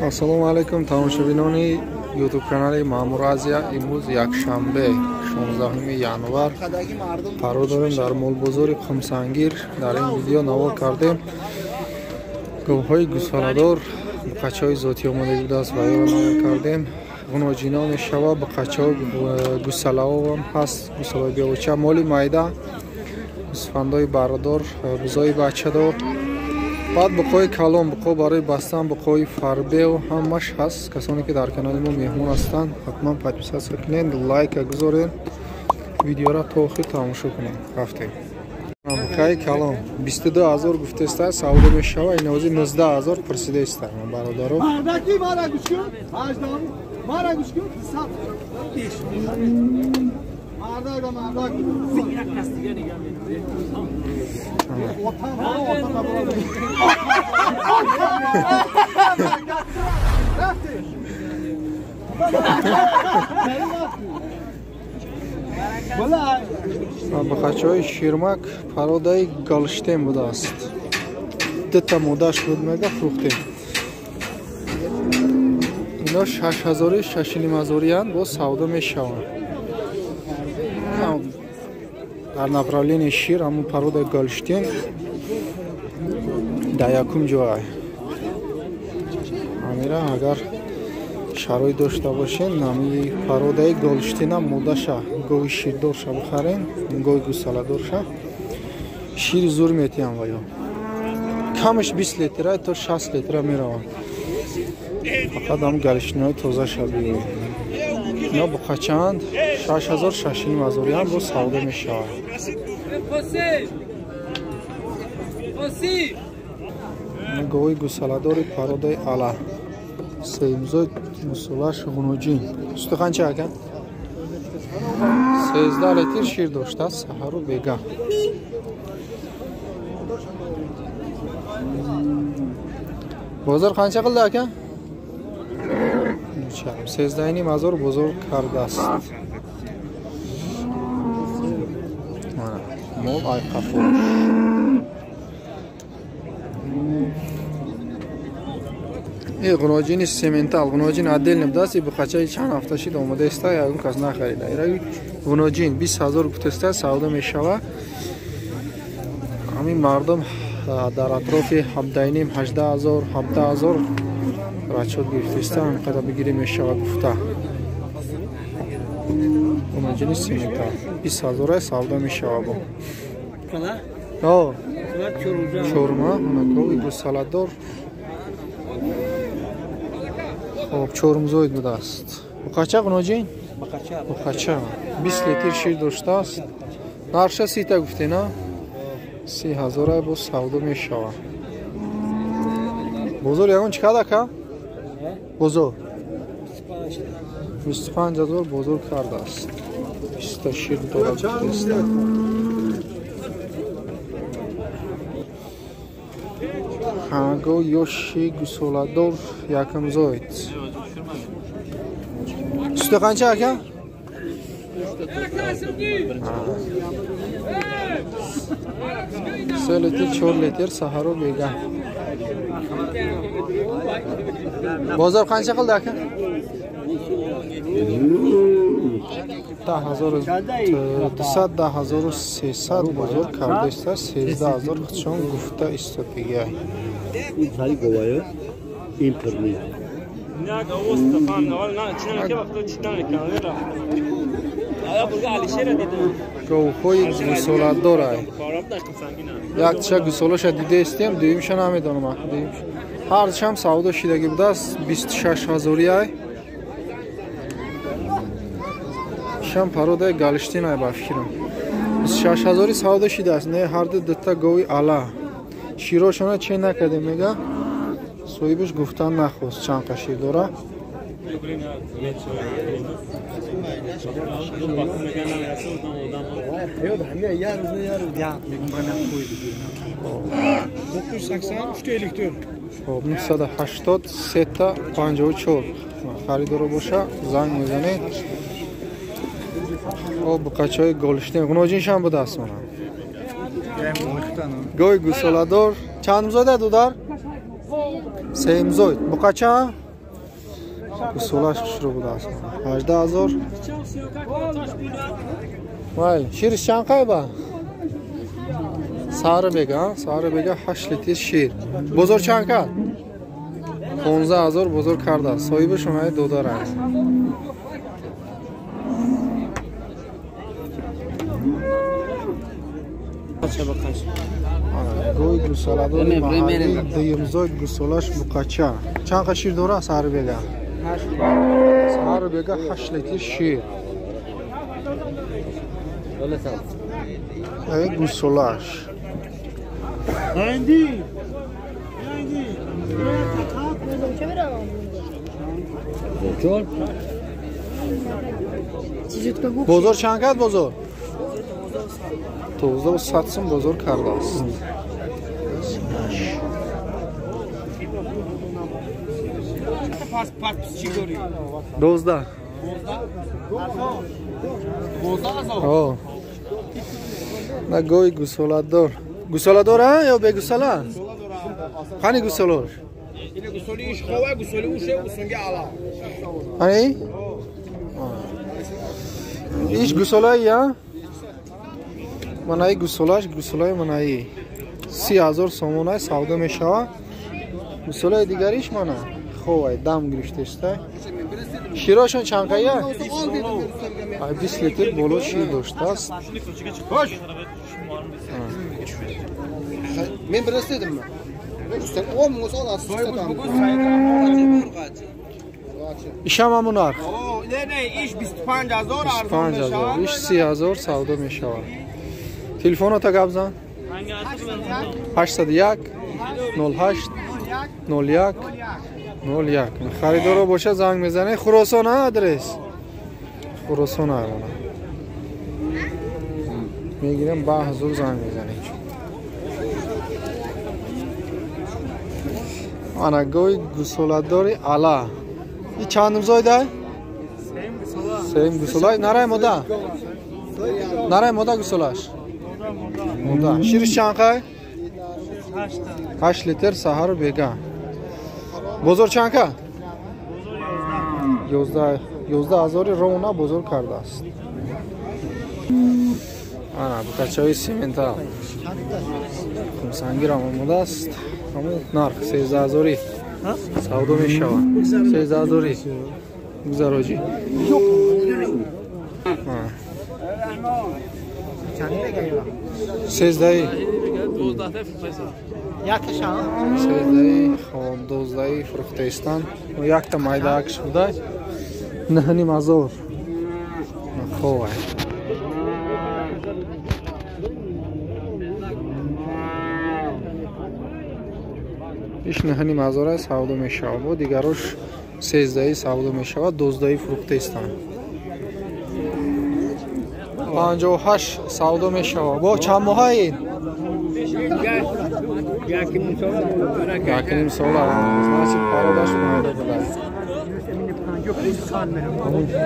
ассалому алайкум тамошобинони ютуб канали Маъмур Азия. имрӯз якшанбе 16 январ қарор дорем дар молбозори Қумсангир. дар ин видео навор кардем гӯҳои гусаладор буқачаҳои зоти омодагӣ будааст ва ёро навор кардем. ғуноҷино мешава буқачаҳо гусалаҳо ҳаст. гусалаҳои беовча моли майда, гӯсфандои бародор, бузои бачадор, баъд буқои калон, буқо барои бастан, буқои фарбео ҳамаш ҳаст. касоне ки дар канали мо меҳмон ҳастанд ҳатман подписатсия кунед, лайка гузоред, видеоро то охир тамошо кунед. рафтем буқаи калон 22 000 гуфтеста савдо мешава. ин ҳозир 19 000 пурсидаиста бародаро. бахачаҳои ширмак пародаи галштен будааст. дута модаш буд мега фрухтем. ино 6000 6500 бо савдо мешаванд. дар направление шир ҳамун пародаи галштен дар якум ҷоя. амира агар шароит дошта бошен нами пародаи галштена модаша гоҳи ширдорша бихарен, гоҳи гусаладорша. шир зур метиҳам ва ё камаш 20 литра то 60 литра мераванд. фақат ҳам галштенаҳои тозаша биёред. ино буқачаанд 6000 6500 бо савдо мешавад. гоҳи гусаладори пародаи ала сеимзой мусулаш ғуноҷин устуханча ака 13 литр шир доштааст. саҳару бега бозор қанча қилdi ака? 13500 бозор кардааст. мана мол айқафош ғуноҷини сементал ғуноҷин отдельно будааст. буқачаи чанд ҳафта шид омодаиста, ягон кас нахарида. ираи ғуноҷин 20000 гуфтеста савдо мешава. ҳамин мардум дар атрофи 17,500 17,000 рачот гирифтеста ҳамқадр бигирӣ мешава гуфта. ғуноҷини сементал 20000 савдо мешава. бо чорма ҳанакови гусаладор чормзоид будааст. буқача ғуноҷин буқача 20 литр шир доштааст. нарша 30 гуфтена 30000 бо савдо мешава. бозор ягон чӣ кард ака? бозор 25000 бозор кардааст. 20 шир дорад. ҳанаго ёши гусоладор якамзоид суда қанча ака? 3 литр 4 литр саҳару бега. бозор қанча қилdi ака? 10300 бозор кардааста. 13000 худшон гуфта истопига. Сари говаё импорт. гоҳҳои гусоладорай якча гусолаша дидаистем, дуюмша намедонам. ҳарчам савдо шидагӣ будааст. 26000 шам пародаи галштенай ба фикрам 26000 савдо шидааст. не ҳарду дута гоҳи ала широшона чен накарде мега соҳибаш гуфтан нахост чанд қашир дора. خب 980 3 تا 54 خریدار باشه زنگ میزنید. خب بچهای گلشتین غنوجینش هم بوده است. گوی گوسالادور چند زده دودار؟ سیمزوید بقچه گسولش شروع بوده است 18000 وایل شیرش چند قیبه ساره بگه 8 لیتر شیر بزرگ چند کرد 15000 بزرگ کرده صاحب شما دو داره گوی گوساله محلی دیمزوی گوسالش بقچه چند قد شیر دوره ساره بگه 8 لیتر شیر ای گوسالش بزرگ چند کرد بزرگ 12100 сум бозор кардааст. 12. На гой гусоладор. Гусоладор ё бе гусала? Қани гусолор? Ина гусолиш хова гусоли уше усунга ала. Ай? Иш гусолай я? Манай гусолаш гусолай манай 30000 сомонай савдо мешава. Гусолай дигариш мана ховай дам гирифтешта. Широшон чанқая? Ай 20 литр боло шир доштааст. Хош. Мен бирастедимми? Sen 10 muz alasın. İşam amunar. Ne iş 25000 arzon meşava. İş 30000 savdo meşava. Telefonu ta gabzan. 801 08 01 01. Xaridoro boşa zang mezane. Xuroson ha adres. Xuroson ha ona. میگیرم 10000 زنگ میزنه. آنا گوی گوسولادوری علا. این چند زایده؟ سیم گوسولای نرای مودا. نرای مودا گوسولاش. مودا. شیرش چند که؟ 8 لیتر سحر بیگا. بزرگ چند که؟ 11000 رونا بزرگ کرده است. آنا بکچه‌های سیمنتال. خمسانگی را آماده است. همون نرخ 13000 سودو میشود 13000 گزارجی سیزدهی 12 فروختستان و یک تا مایده اکش بوده نهنی مزور خواه ایش نهانی مزاره سودو میشود و دیگرش 13 سودو میشود 12 فروختستان 58 سودو میشود با چند ماه این یکیم سال است پاراداش مایده بوده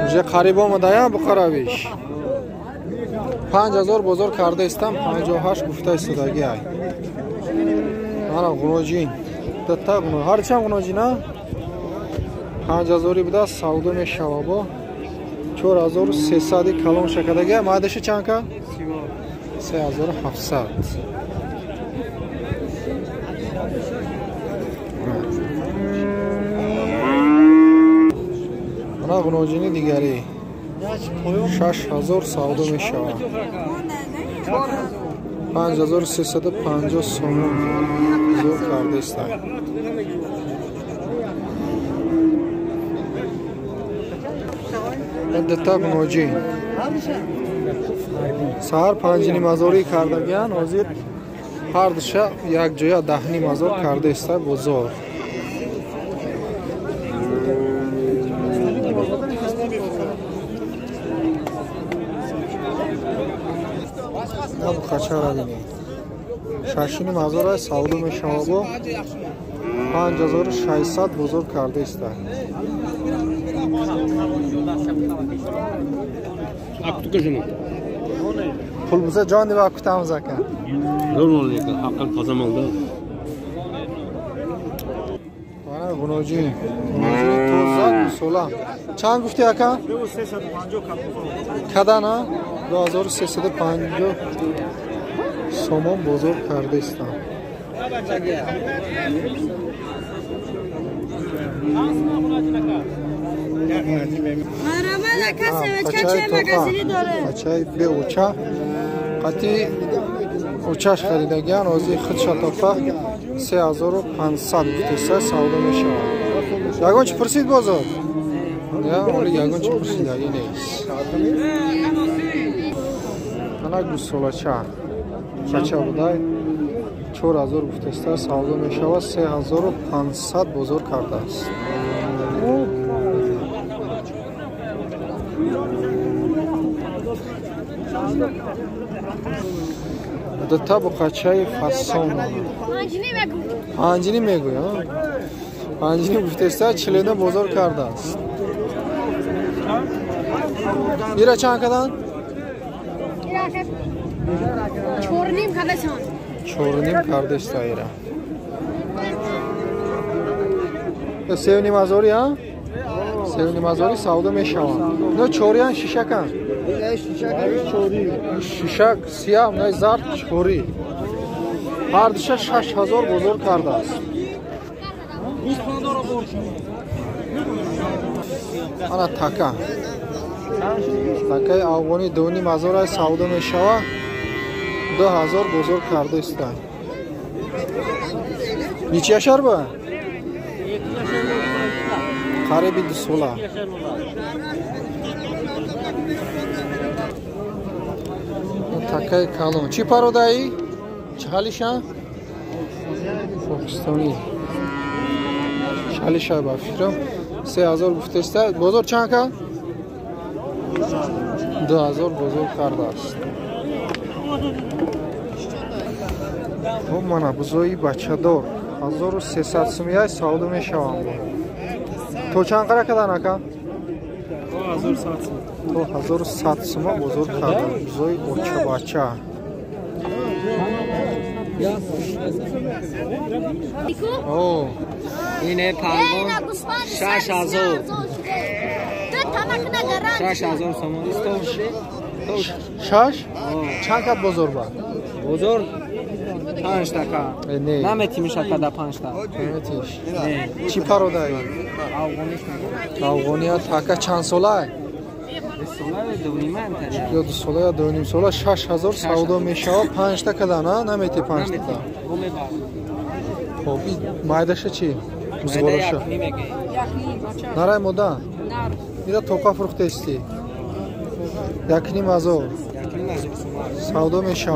вже قریب آمده ام بخرابیش 5000 بزرگ کرده استم 58 گفته استادگی ای آنا غنوجین دتا غنو هر چند غنوجینا 5000 بوده سودو میشود با 4300 کلون شکدگی مایدش چند که 3700 آنا غنوجینی دیگری 6000 سودو میشود 5350 سومون زور کرده است دتا غنوجی سهر 5,500 کرده گیان حاضر هر دشا یک جای 10,500 کرده است بزرگ اب خچا ببینید 6,500 سودو میشود با 5600 بزرگ کرده است پول بوزه جان دیو اکتام زکن Normal lekin haqqan qazamonda غنوجی تازه سولا چند گفتی اکا؟ 350 کدا نه؟ 2350 سامان بزرگ کرده استم قچه به اوچه قطی اوچهش خریدگیان آزی خود شطافه 3500 گفتسته سودا می شود یگون چی پرسید بازار؟ یا اولی یگون چی پرسید یگی نیست انا گوسولا چه قچه بودای 4000 گفتسته سودا می شود 3500 بزرگ کرده است دوتا با قچه فسان پنجینی میگوی پنجینی گفتسته 49 بزرگ کرده است ایره چند کدن؟ 4.5 کرده است ایره 3.5 ها؟ 3.5 سودا میشوند نه چوریان شیشکن شیشک سیاه نه زرد چوری هر دوشه 6000 بزرگ کرده است انا تکه تکه افغانی 2.5 سودا میشود 2000 بزرگ کرده است نیچه شر با قریبی 2 سولا تکه کالون چی پارودایی؟ چهالیشا؟ پاکستانی چهالیشا بافیرم 3000 گفته است بزرگ چند که؟ 2000 بزرگ کرده است خب منه بزرگی بچه دار 1300 سمیه سودا می شوم تو چند قره کدن اکا؟ 2100 سما بزرگ کرده بزرگ اوچه بچه اوه اینه پنگون 6000 6000 سامان است شش؟ چند کت بزرگ با؟ بزرگ 5 تکا نه نمیتیمی شکر در 5 تا نمیتیش چی پارودایی؟ افغانی ها تکا چند ساله؟ 2 ساله یا 2.5 ساله 6000 سودا میشه 5 تا کدن نه نمیتی 5 تا خب این مایدشه چی؟ مزگولشه نرای مودا؟ ایده توقع فروخته استی 1.5 سودا میشه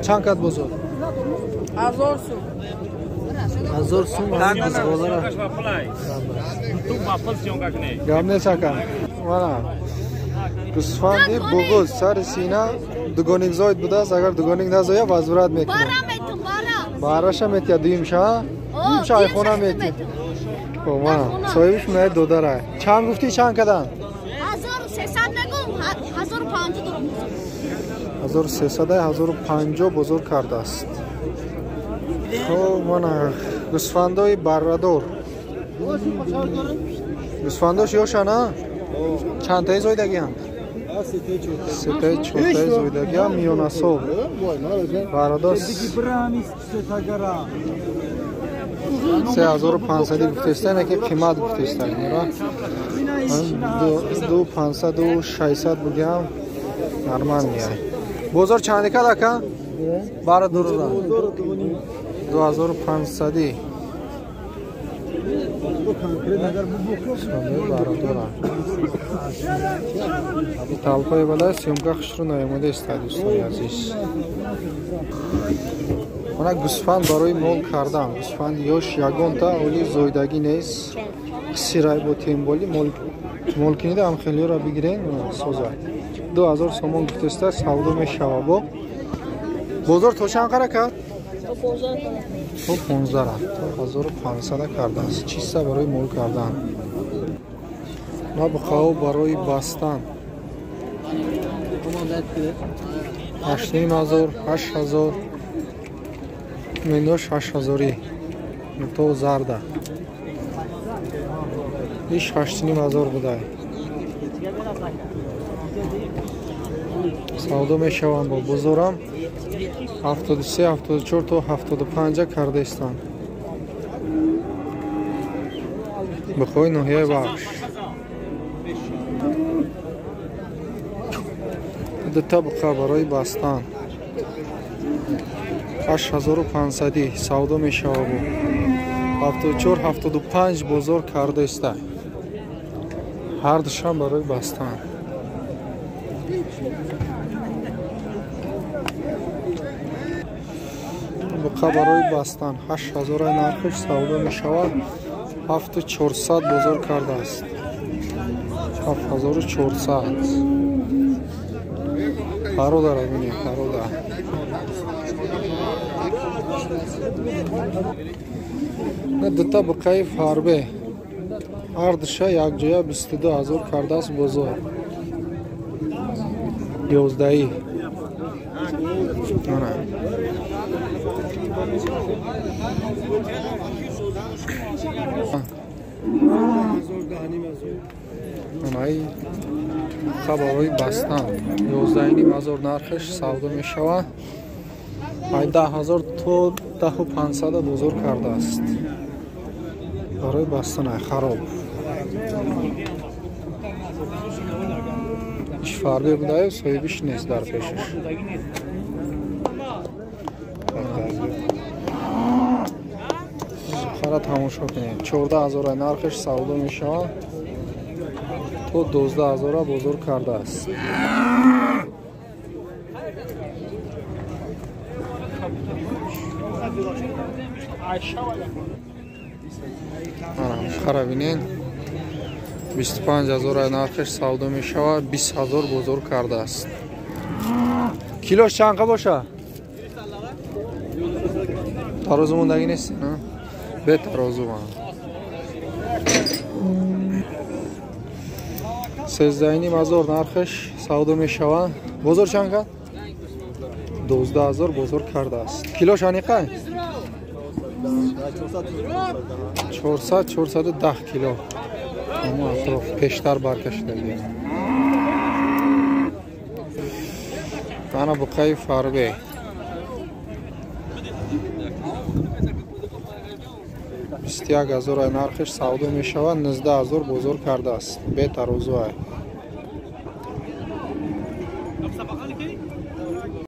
چند کد بزرگ؟ 1000 سوم هم مزگوله را گم نیست کن وانا گوسفندی بوگوز سر سینه دوگانیک زاید بوده است اگر دوگانیک نزایه وزورت میکنه باراش میتیا دویم شا ایخونه میتی خب وانا صاحبش منه دو داره چند گفتی چند کدن؟ 1300 بگم 1300 1050 بزرگ کرده است خب وانا گوسفندای بردار گوسفنداش یوشا نه؟ چند تایی زایدگی هم؟ 3 تایی 4 تایی زایدگی هم میونه صبح بردار 3500 گفته است نه که قیمت گفته است 2500 و 600 بگیم نرمال میای بزرگ چند که دکا؟ بردار را 2500 талпаи балай съёмка хушру наёмода истад дӯстони азиз мана гӯсфанд барои мол кардам гӯсфанд ёш ягонта оли зоидагӣ нест қисирай бо темболи молкинида амхелиёра бигирен соза 2000 сомон гуфтаста савдо мешава бо бозор то чанд қара кард то 15 1500 кардааст чиста барои мол кардан набхао барои бастан 8000 8000 минош 8000 то зарда иш 8,500 будай. Савдо мешавам бо бузорам 73, 74 то 75 карда истанд. бихои ноҳияи бахш табқа барои бастан 8500 савдо мешавад. 74 75 бозор карда иста. ҳар душам барои бастан. буқа барои бастан 8000 нархиш савдо мешавад. 7400 бозор кардааст. 7400 бародар абине бародар. дута буқаи фарбе ҳар душа якҷоя 22000 кардааст бозор. 11 ана анаи хабарои бастан 11500 нархиш савдо мешавад. 10000 то 10500 бозор кардааст. барои бастан хароб иш фарбе будаю соҳибиш нест дар пешаш. зухара тамошо кунед. 14000 нархиш савдо мешавад. то 12000 бозор кардааст. хара бинен 25000 нархиш савдо мешавад. 20000 бозор кардааст. килош чанд боша? тарозу мондагӣ нест на? бе тарозу ма 13000 нархиш савдо мешавад. бозор чанд кард? 12000 бозор кардааст. килош аниқа? 410 кило. Ама атроф пештар баркашида бия. ана буқаи фарбе 21000 нархиш савдо мешавад. 19000 бозор кардааст. бе тарозу ай.